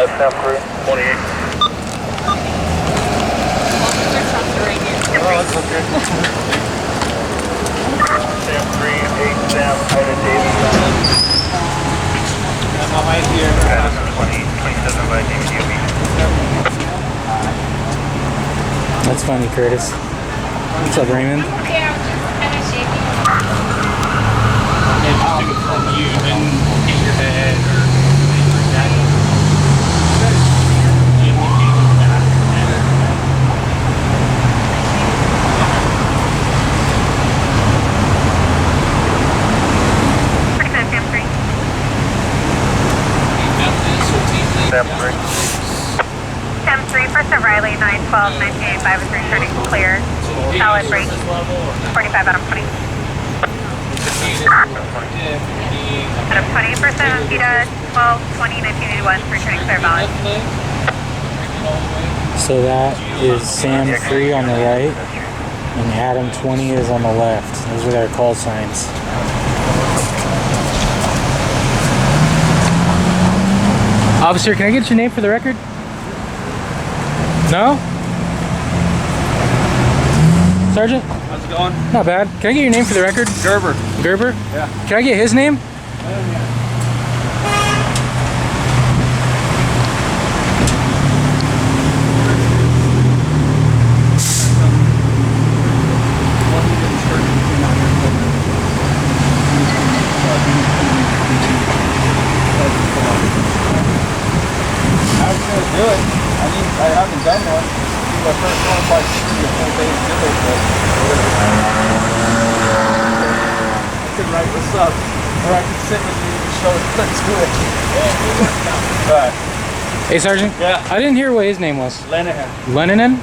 Sam 3. 28. Oh, that's okay. Sam 3, 8, Sam, Ida Davis. I'm right here. 27 by DVDB. That's funny, Curtis. What's up, Raymond? Yeah, I'm just kind of shaking. Yeah, just do it from you, then hit your head or anything like that. You can hit your back or head. Sam 3. Sam 3, first at Riley, 912, 1985 is returning clear. Solid break. 45 out of 20. Out of 20% on PETA, 12, 20, 1981 is returning clear valid. So that is Sam 3 on the right, and Adam 20 is on the left. Those are their call signs. Officer, can I get your name for the record? No? Sergeant? How's it going? Not bad. Can I get your name for the record? Gerber. Gerber? Yeah. Can I get his name? Do it. I haven't done one. My first one by the whole day did it, but I could write what's up, or I could sit with you and show it. Let's do it. Alright. Hey, Sergeant? Yeah. I didn't hear what his name was. Lenahan. Lennon?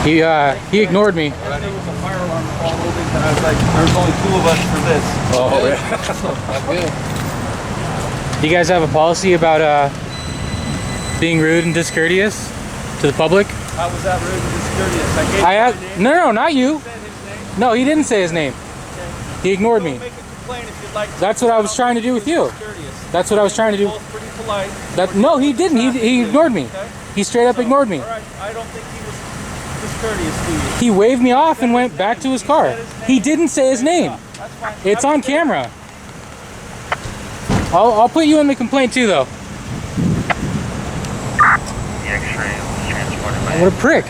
He ignored me. There was a fire alarm all over, and I was like, there's only 2 of us for this. Oh, yeah. Do you guys have a policy about being rude and discourteous to the public? How was that rude and discourteous? I gave you his name. No, not you. Said his name. No, he didn't say his name. Okay. He ignored me. Make a complaint if you'd like to. That's what I was trying to do with you. Discourteous. That's what I was trying to do. Both pretty polite. No, he didn't. He ignored me. Okay. He straight up ignored me. All right. I don't think he was discourteous to you. He waved me off and went back to his car. He didn't say his name. That's fine. It's on camera. I'll put you in the complaint too, though. The X-ray was transported by What a prick.